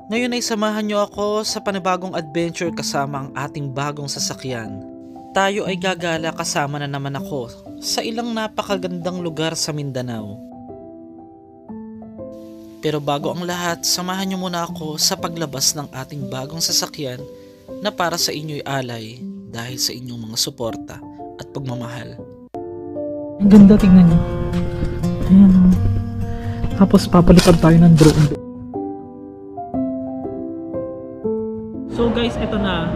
Ngayon ay samahan niyo ako sa panibagong adventure kasama ang ating bagong sasakyan. Tayo ay gagala kasama na naman ako sa ilang napakagandang lugar sa Mindanao. Pero bago ang lahat, samahan niyo muna ako sa paglabas ng ating bagong sasakyan na para sa inyo'y alay dahil sa inyong mga suporta at pagmamahal. Ang ganda, tingnan niyo. Ayan. Tapos papalipad tayo ng drone. So guys, eto na.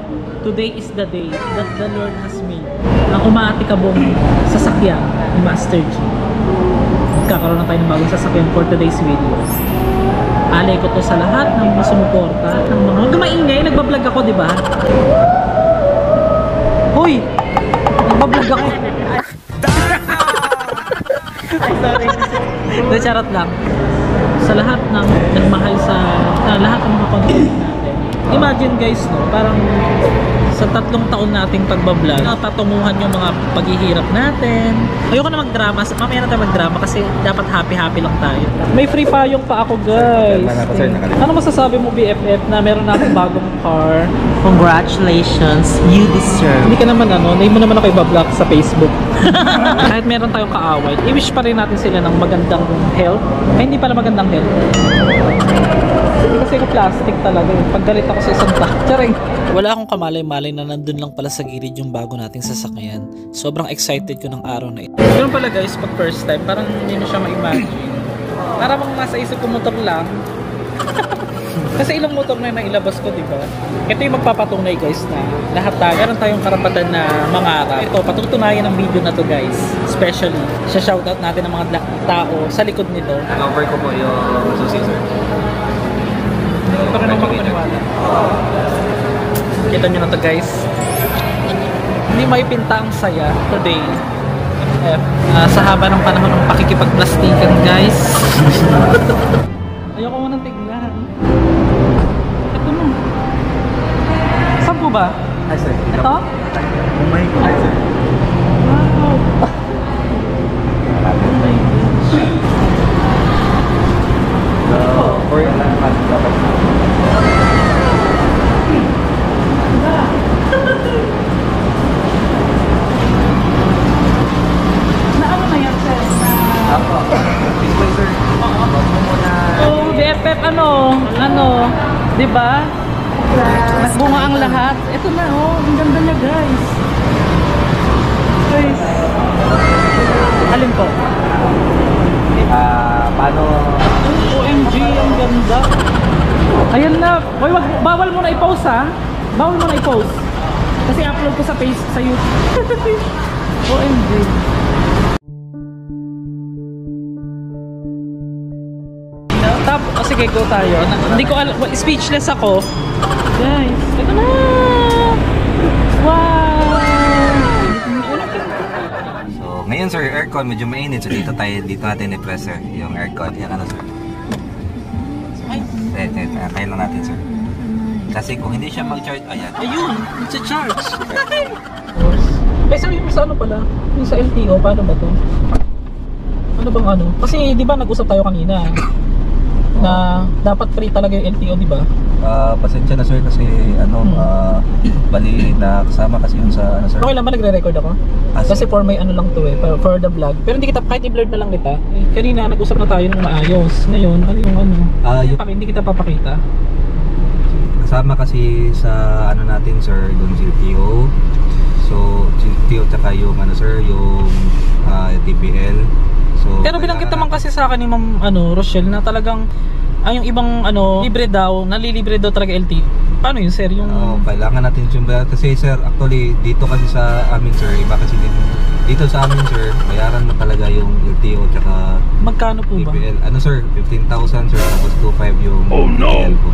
Today is the day that the Lord has made. Ang umaatikabong sasakyan ni Master G. Magkakaroon na tayo ng bagong sasakyan for today's video. Alay ko to sa lahat ng mga sumuporta. Huwag ka maingay, nagbablog ako, di ba? Hoy! Nagbablog ako. Sorry. No, charot lang. Sa lahat ng nagmahal sa lahat ng mga content natin. Imagine guys, no, parang sa 3 taon nating pagbablog, tatunguhan yung mga paghihirap natin. Ayoko na magdrama, mamaya na tayo magdrama kasi dapat happy-happy lang tayo. May free payong pa ako guys. Ano masasabi mo BFF na meron na akong bagong car? Congratulations, you deserve. Hindi ka naman hindi mo naman ako ibablock sa Facebook. Kahit meron tayong kaaway, i-wish pa rin natin sila ng magandang health. Ay, hindi pala magandang health. Hindi kasi ako plastic talaga. Pag galit ako sa isang charing. Wala akong kamalay-malay na nandun lang pala sa gilid yung bago nating sasakyan. Sobrang excited ko ng araw na ito. Ganun pala guys, pag first time, parang hindi mo siya ma-imagine. Para bang nasa isip ko motor lang. Kasi ilang motor na yung nailabas ko, diba? Ito yung magpapatunay guys na lahat tayo, meron tayong karapatan na mangarap. Ito, patutunayan ng video na to guys. Especially, sa shoutout natin ng mga tao sa likod nito. Cover ko po yung susi, sir. Hindi pa rin ako makapaniwala. Kita nyo na to guys. Hindi maipinta ang saya today. Sa haba ng panahon ng pakikipagplastikan guys. Ayoko mo nang tignan. Ito mo. Saan po ba? Hi, sir. Ito? Umay ko, hi, sir. Wow. Oh my gosh. For your land, Naano na yan, sir? Apo. This way, sir. Huwag mo muna. Oh, BFF di ba? Nagbunga ang lahat. Ito na, ang ganda niya, guys. Guys. Alin po? Paano? OMG, ang ganda. Ayan na. Hoy, bawal mo na i-post ha. Bawal mo na i-post. Kasi upload ko sa page sa YouTube. OMG. Sige, go tayo. Hindi ko alam, speechless ako. Guys, ito na! Wow! So, ngayon sir, aircon medyo mainit. So, dito natin i-press sir, yung aircon. Yan ano sir. Kaya lang natin sir. Kasi kung hindi siya mag-charge, ayan. Ayun! It's a charge! Sir, yung sa ano pala? Yung sa LTO, paano ba to? Ano bang ano? Kasi di ba nag-usap tayo kanina na dapat free talaga yung LTO, di ba? Pasensya na sir kasi bali na kasama kasi yun sa ano sir. Okay lang ba nagre-record ako? Kasi for my ano lang to for the vlog. Pero hindi kita, kahit i-blurred na lang kita. Kanina nag-usap na tayo ng maayos. Ngayon, ano yung ano? Hindi kita papakita. Kasama kasi sa ano natin sir, yung LTO. So, LTO tsaka yung ano sir, yung TPL. So, pero binanggit naman kasi sa akin ni Ma'am Rochelle na talagang yung ibang libre daw, nalilibre daw talaga LTO. Paano yun sir? Kailangan natin yung kasi sir, actually dito kasi sa amin sir, iba kasi dito sa amin sir, bayaran mo talaga yung LTO tsaka magkano po ba? TPL. Ano sir, 15,000 sir, tapos 2,500 yung TPL po.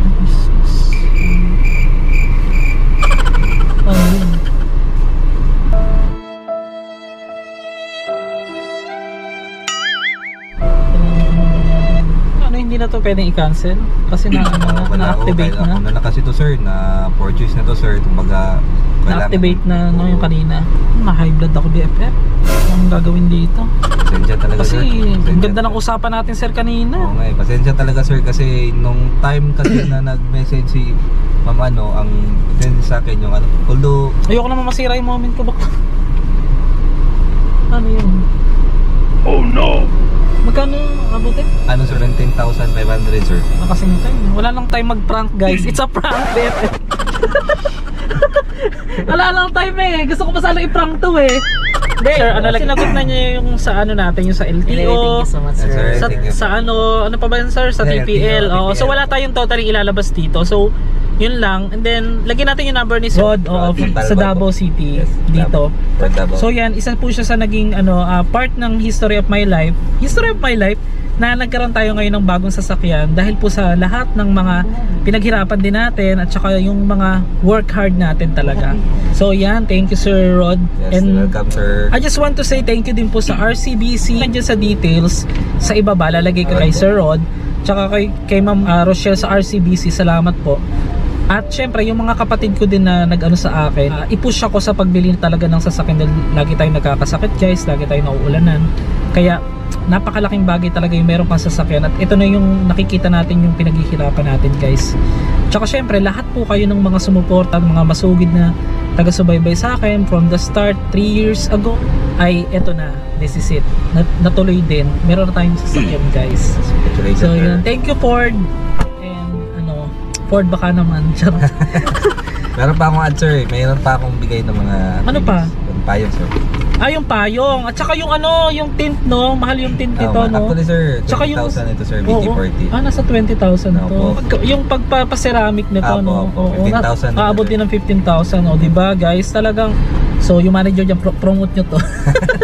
Hindi na to pwedeng i-cancel? Kasi na-activate na. Ano na kasi to sir, na purchase na to sir. Kumbaga, Na-activate na no, yung kanina. Na-high blood ako BFF. Anong gagawin dito? Pasensya talaga Kasi sir. ang ganda ng usapan natin sir kanina. Oo nga eh, pasensya talaga sir kasi nung time kasi na nag-message si Ma'am ano, ang send sa akin yung ano. Although, Ayoko naman masira yung moment ko baka. Ano yun? Oh no! Magkano abutin? ano sir, 10,500 sir. Nakasing time. Wala lang time mag-prank guys. It's a prank BFF. Wala lang time eh. Gusto ko pa sana i-prank to eh. Hindi, sir, ano lang, sinagot na niya yung sa ano natin, yung sa LTO. Thank you so much, Yes, sir. sir. Sa, Thank you. sa ano pa ba yun sir? Sa LTO, TPL. Oh, so TPL. wala tayong totally ilalabas dito. So, yun lang. And then, lagyan natin yung number ni Rod of Rod, sa Davao City Yes, dito. Davao. So yan, isa po siya sa naging ano, part ng history of my life. History of my life na nagkaroon tayo ngayon ng bagong sasakyan dahil po sa lahat ng mga pinaghirapan din natin at saka yung mga work hard natin talaga. So yan, thank you Sir Rod. Yes, welcome sir. I just want to say thank you din po sa RCBC. Nandiyan sa details sa ibaba, lalagay ko kay Sir Rod tsaka kay Ma'am Rochelle sa RCBC. Salamat po. At syempre, yung mga kapatid ko din na nag-ano sa akin, i-push ako sa pagbili talaga ng sasakyan dahil lagi tayong nagkakasakit guys, lagi tayong nauulanan. Kaya napakalaking bagay talaga yung meron kang sasakyan at ito na yung nakikita natin yung pinaghihirapan natin guys. Tsaka syempre, lahat po kayo ng mga sumuporta, mga masugid na taga-subaybay sa akin from the start 3 years ago ay eto na, this is it. Natuloy din, meron na tayong sasakyan guys. Congratulations So sir. yun, thank you Ford. And ano, Ford baka naman. Charot. Meron pa akong answer eh. Mayroon pa akong bigay ng mga Ano pa? Yung payong sir. Yung payong. At saka yung ano, yung tint no, mahal yung tint nito no. Actually sir, Tsaka 20,000 ito sir, Oo. BT40. Nasa 20,000 to. Opo. Yung pagpapaceramic nito no. Opo, 15,000 ito, Aabot sir. din ng 15,000 oh, 'di ba guys? Talagang so yung manager diyan promote nyo to.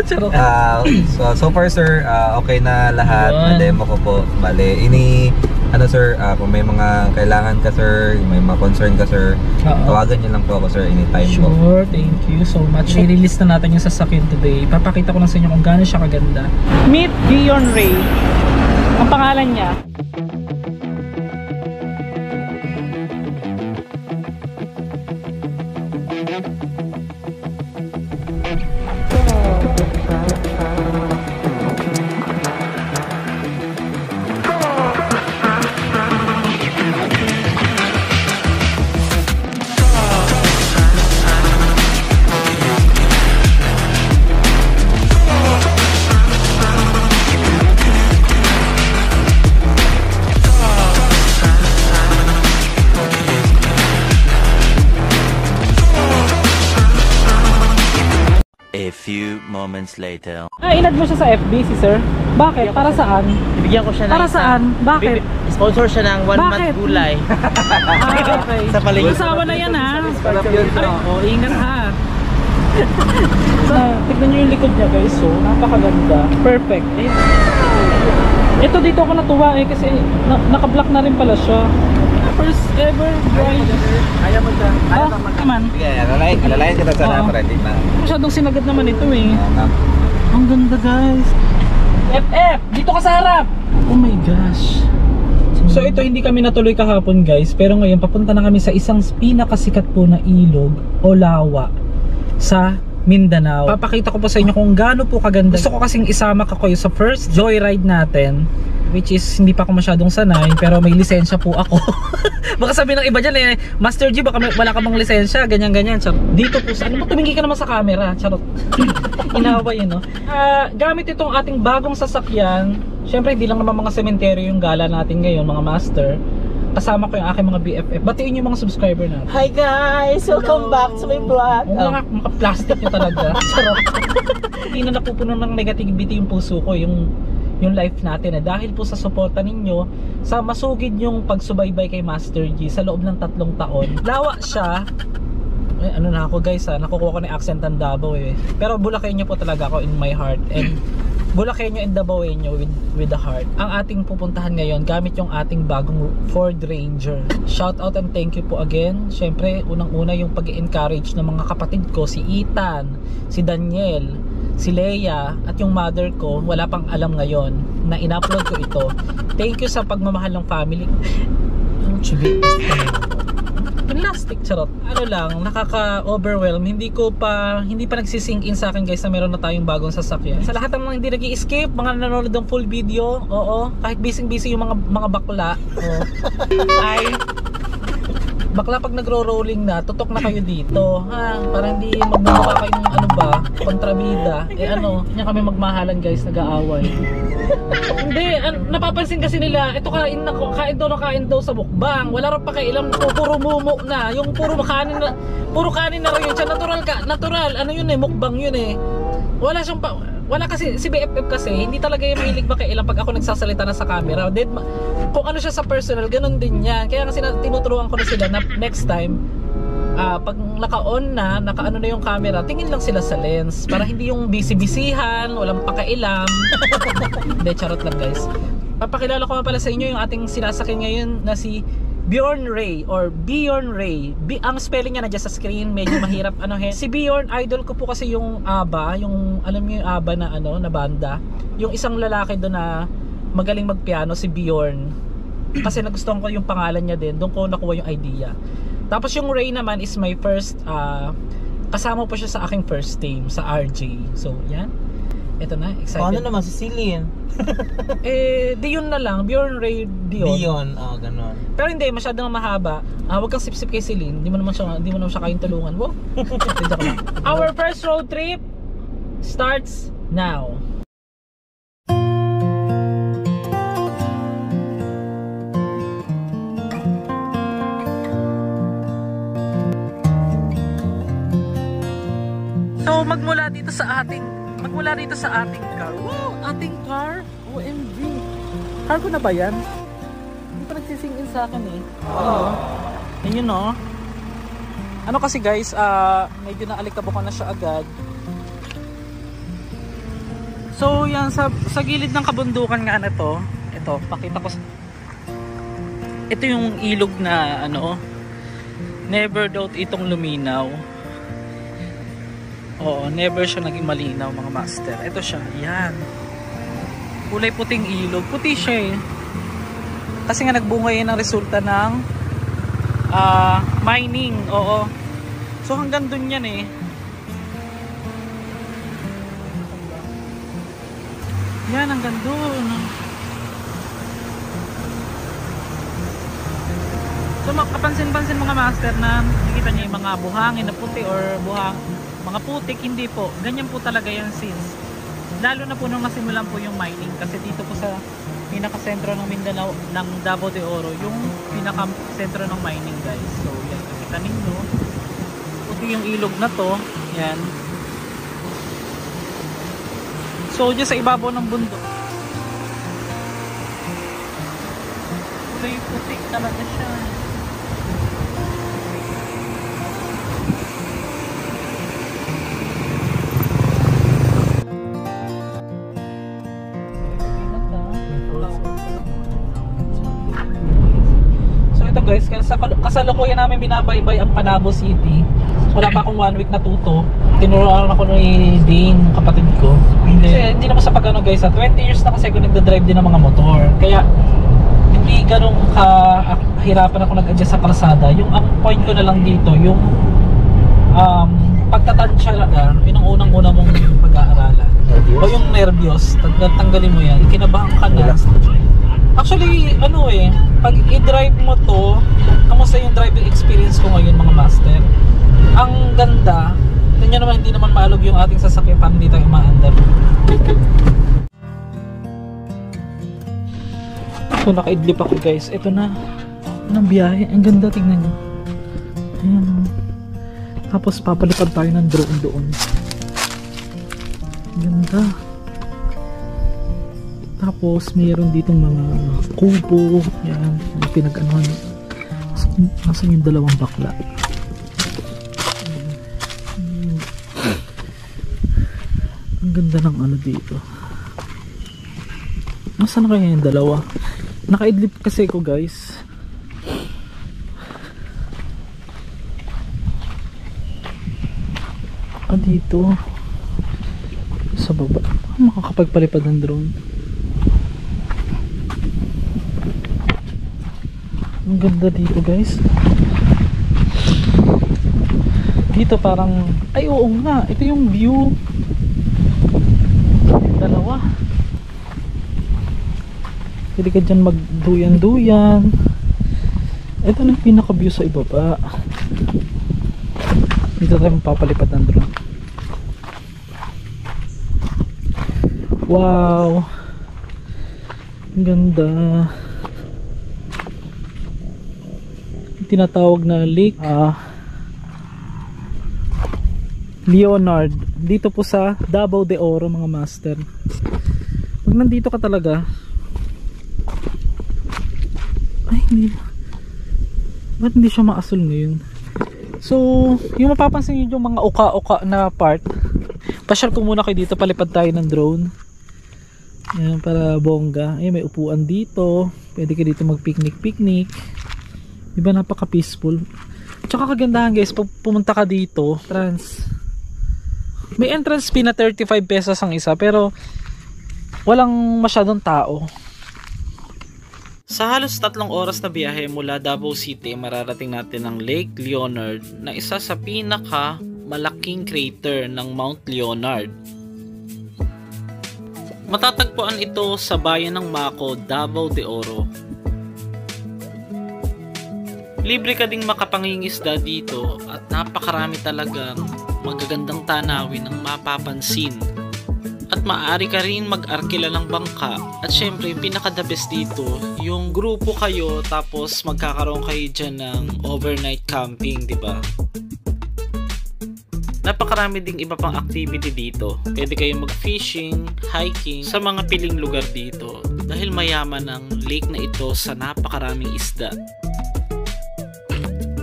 Charot. So far sir, okay na lahat. Yun. Na-demo ko po. Bale, ano sir, kung may mga kailangan ka sir, may mga concern ka sir, Oo. tawagan nyo lang po ako sir anytime po. Sure, thank you so much. I-release na natin yung sasakyan today. Papakita ko lang sa inyo kung gaano siya kaganda. Meet Dion Ray. Ang pangalan niya. A few moments later. Inad mo siya sa FB si sir? Bakit? Para saan? Bigyan ko siya ng Para saan? Bakit? Sponsor siya ng 1 Bakit? month gulay. Okay. Sa palengke. Usawa na yan ha. Ingat ha. Tignan nyo yung likod niya guys. So, napakaganda. Perfect. Ito dito ako natuwa kasi naka-block na rin pala siya. First ever ride. Ayaw mo siya. Naman. Sige, alalayan kita sa Oo. number. Hindi na. Masyadong sinagad naman ito eh. Ang ganda guys. FF! Dito ka sa harap! Oh my gosh. So ito hindi kami natuloy kahapon guys. Pero ngayon papunta na kami sa isang pinakasikat po na ilog o lawa sa Mindanao. Papakita ko po sa inyo kung gaano po kaganda. Gusto ko kasing isama ka kayo sa first joyride natin, which is hindi pa ako masyadong sanay pero may lisensya po ako. Baka sabihin ng iba dyan eh, Master G baka wala ka bang lisensya, ganyan-ganyan. Dito po sa, ano mo, tumingin ka naman sa camera, charot. Inaway yun, no? Gamit itong ating bagong sasakyan. Syempre hindi lang naman mga sementeryo yung gala natin ngayon, mga master. Kasama ko yung aking mga BFF. Batiin yung mga subscriber natin. Hi guys! Welcome back to my vlog. Mga plastic nyo talaga. Charot. Hindi na napupuno ng negativity yung puso ko, yung life natin dahil po sa suporta ninyo sa masugid yung pagsubaybay kay Master G sa loob ng 3 taon. Lawa siya. Ano na ako guys nakukuha ko na yung accent ng Davao eh. Pero Bulakenyo po talaga ako in my heart. And Bulakenyo and Davaoenyo with the heart. Ang ating pupuntahan ngayon gamit yung ating bagong Ford Ranger. Shout out and thank you po again. Syempre unang-una yung pag-encourage ng mga kapatid ko, si Ethan, si Daniel, si Leia at yung mother ko wala pang alam ngayon na in-upload ko ito. Thank you sa pagmamahal ng family. Ang chibi. Plastic, charot. Ano lang, nakaka-overwhelm. Hindi pa nagsisink in sa akin guys na meron na tayong bagong sasakyan. Sa lahat ng mga hindi nag-i-escape, mga nanonood ng full video, oo, kahit busy yung mga bakla, ay bakla pag nagro-rolling na, tutok na kayo dito, ha? Para hindi magmumukha kayong kontrabida. Kanya kami magmahalan guys, nag-aaway. Hindi, napapansin kasi nila, ito kain daw sa mukbang. Wala rin pakialam, puro mumo na. Yung puro kanin na rin yun. Natural, mukbang yun eh. Wala kasi, si BFF kasi, hindi talaga yung mahilig makialam pag ako nagsasalita na sa camera. Kung ano siya sa personal, ganun din yan. Kaya kasi tinuturuan ko na sila na next time, pag naka-on na, naka-ano na yung camera, tingin lang sila sa lens. Para hindi yung busy-busyhan, walang pakailam. Hindi, charot lang guys. Papakilala ko pala sa inyo yung ating sinasakyan ngayon na si Bjorn Ray or Bjorn Ray. Ang spelling niya nandiyan sa screen, medyo mahirap Si Bjorn, idol ko po kasi yung ABBA, yung alam niyo yung ABBA na na banda. Yung isang lalaki doon na magaling magpiano, si Bjorn. Kasi nagustuhan ko yung pangalan niya din, doon ko nakuha yung idea. Tapos yung Ray naman is my first kasama po siya sa aking first team sa RJ. So, yan. Ito na, excited. Ano naman, si Cillian? Dion na lang, Bjorn Ray Dion. Dion, ganon. Pero hindi, masyadong mahaba. Huwag kang sip-sip kay Celine. Hindi mo naman siya kayong tulungan. Wow. Our first road trip starts now. So magmula dito sa ating car. Wow, ating car. OMG. Car ko na ba yan? Hindi pa nagsising-in sa akin eh. Ayun no. Ano kasi guys, medyo naalikabukan na siya agad. So yan, sa gilid ng kabundukan nga na to. Ito, pakita ko. Ito yung ilog na never doubt itong luminaw. Oo, never siya naging malinaw mga master. Ito siya, yan. Kulay puting ilog. Puti siya eh. Kasi nga nagbunga yan ang resulta ng mining. Oo. So hanggang dun yan eh. Yan, hanggang dun. So makapansin-pansin mga master na nakikita niyo yung mga buhangin na puti or mga putik, hindi po. Ganyan po talaga yan since. Lalo na po nung nasimulan po yung mining. Kasi dito po sa pinaka-sentro ng Mindanao, ng Davao de Oro, yung pinaka-sentro ng mining guys. So yan, nakita ninyo. Puti yung ilog na to. Yan. So dyan sa ibabaw ng bundok. Puti talaga siya. Guys, kasalukuyan namin binabaybay ang Panabo City. Wala pa akong 1 week natuto. Tinuruan ako ni Dean, kapatid ko. Kasi hindi naman sa pag-ano guys, 20 years na kasi ako nagda-drive din ng mga motor. Kaya hindi ganun kahirapan ako nag-adjust sa kalsada. Yung ang point ko na lang dito, yung pagtatansya yun ang unang-una mong pag-aaralan. O yung nervyos, tanggalin mo yan, kinabahan ka na. Actually, pag i-drive mo to, kamusta yung driving experience ko ngayon mga master? Ang ganda. Tingnan naman, hindi naman maalog yung ating sasakyan para hindi tayo umaandar. So nakaidlip ako guys. Ito na. Anong biyahe? Ang ganda, tingnan nyo. Ayan. Tapos papalipad tayo ng drone doon. Ang ganda. Tapos mayroon ditong mga kubo. Yan, yung pinag-anuhan. Nasaan yung dalawang bakla? Ang ganda ng dito. Nasaan na kaya yung dalawa? Nakaidlip kasi ko guys. Dito sa baba. Makakapagpalipad ng drone. Ang ganda dito guys. Dito parang, ay oo nga, ito yung view. Dalawa. Pwede ka dyan magduyan-duyan. Ito na yung pinaka-view sa ibaba. Dito tayo mapapalipad ng drone. Wow, ang ganda. Tinatawag na Lake Leonard dito po sa Davao de Oro mga master. Pag nandito ka talaga, ay hindi, ba't hindi siya maasul ngayon? So yung mapapansin nyo yung mga uka-uka na part, pasyal ko muna kayo dito, palipad tayo ng drone. Ayan, para bongga. Ay, may upuan dito, pwede ka dito mag picnic. Diba napaka peaceful. Tsaka kagandahan guys, pag pumunta ka dito, may entrance fee na 35 pesos ang isa, pero walang masyadong tao. Sa halos 3 oras na biyahe mula Davao City, mararating natin ang Lake Leonard na isa sa pinaka malaking crater ng Mount Leonard. Matatagpuan ito sa bayan ng Maco, Davao de Oro. Libre ka ding makapangingisda dito at napakarami talagang magagandang tanawin ang mapapansin. At maaari ka rin mag-arkila ng bangka. At syempre yung pinaka-the best dito, yung grupo kayo tapos magkakaroon kayo dyan ng overnight camping, diba? Napakarami ding iba pang activity dito. Pwede kayong mag-fishing, hiking sa mga piling lugar dito dahil mayaman ang lake na ito sa napakaraming isda.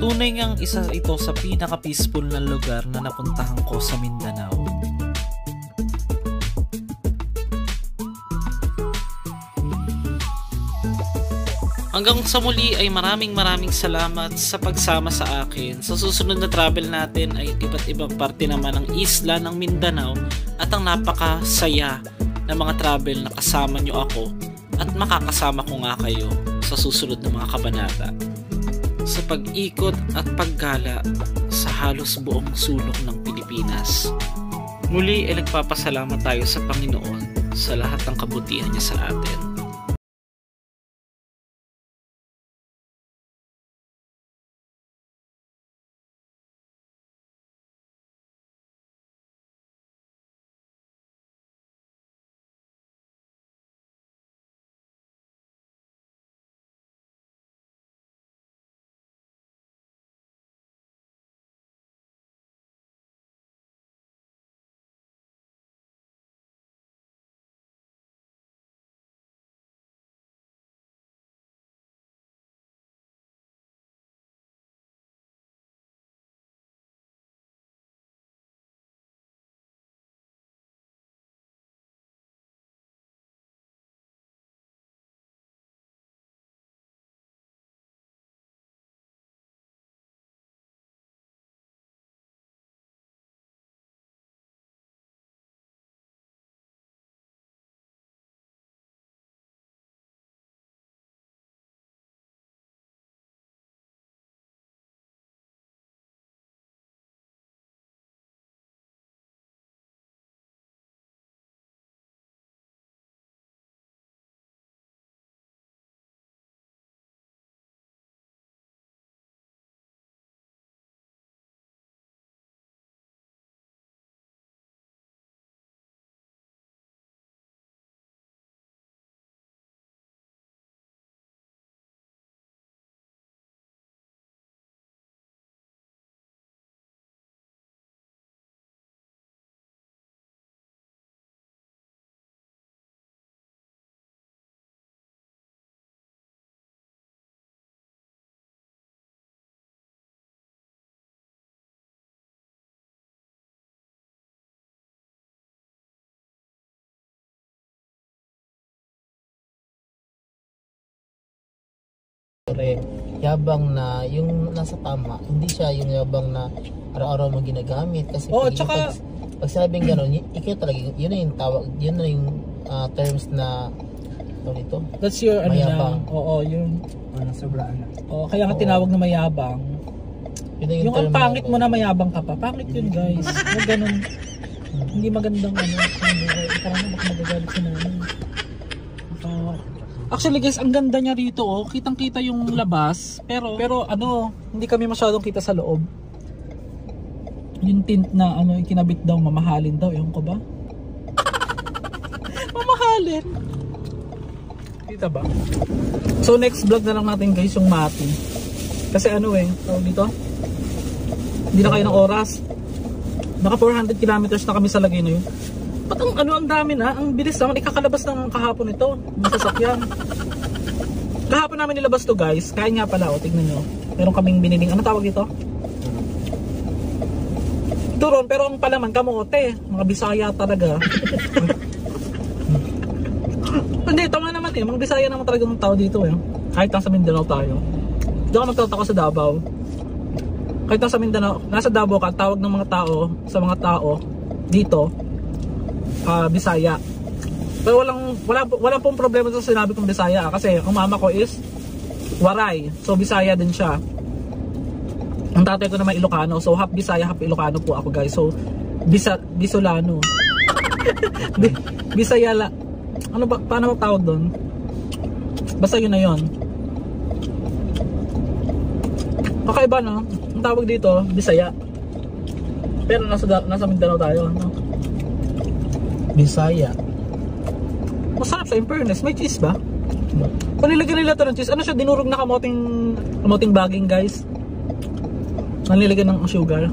Tunay ngang isa ito sa pinaka-peaceful na lugar na napuntahan ko sa Mindanao. Hanggang sa muli ay maraming salamat sa pagsama sa akin. Sa susunod na travel natin ay iba't ibang parte naman ng isla ng Mindanao at ang napakasaya na mga travel na kasama nyo ako at makakasama ko nga kayo sa susunod na mga kabanata. Sa pag-ikot at paggala sa halos buong sulok ng Pilipinas. Muli ay nagpapasalamat tayo sa Panginoon sa lahat ng kabutihan niya sa atin. Yabang na yung nasa tama, hindi siya yung yabang na araw-araw mo ginagamit kasi pag sabing gano'n, ikaw talaga yun na yung tawag, yun na yung terms na tawag ito. That's your ano na. Mayabang. Oo, yun. Sobraan na. Oo, kaya nga tinawag na mayabang. Yun Yung ang term pangit na- mo na mayabang ka pa. Pangit yun, guys. Huwag ganun. Hindi magandang ano. Parang baka magagalit si nanay. Actually guys, ang ganda niya rito oh. Kitang-kita yung labas. Pero ano, hindi kami masyadong kita sa loob. Yung tint na ano, ikinabit daw, mamahalin daw. Ewan ko ba? Mamahalin. Kita ba? So next vlog na lang natin guys yung Mati. Kasi ano tawag dito? Hindi na kayo ng oras. Naka 400 kilometers na kami sa lagay na yun. Ba't ang dami na? Ang bilis naman. Ikakalabas ng kahapon ito. Yung sasakyan. Kahapon namin nilabas to guys. Kaya nga pala, tignan nyo. Meron kaming biniling. Ano tawag dito? Turon, pero ang palaman kamote. Mga Bisaya talaga. Hindi, tama naman mga Bisaya naman talaga ng tao dito Kahit nasa Mindanao tayo. Hindi ako magtataka sa Davao. Kahit nasa Mindanao, nasa Davao ka, tawag ng mga tao sa mga tao dito, Bisaya. Pero wala pong problema sa sinabi kong Bisaya kasi ang mama ko is Waray. So Bisaya din siya. Ang tatay ko naman Ilocano. So half Bisaya, half Ilocano po ako guys. So Bisolano. Bisaya ano ba, paano tawag doon? Basta yun na yun. Kakaiba no? Ang tawag dito, Bisaya. Pero nasa Mindanao tayo, no? Bisaya. Masarap sa fairness. May cheese ba? Kung nilagyan nila ito ng cheese, ano siya? Dinurog na kamoting baging guys. Nilagyan ng sugar.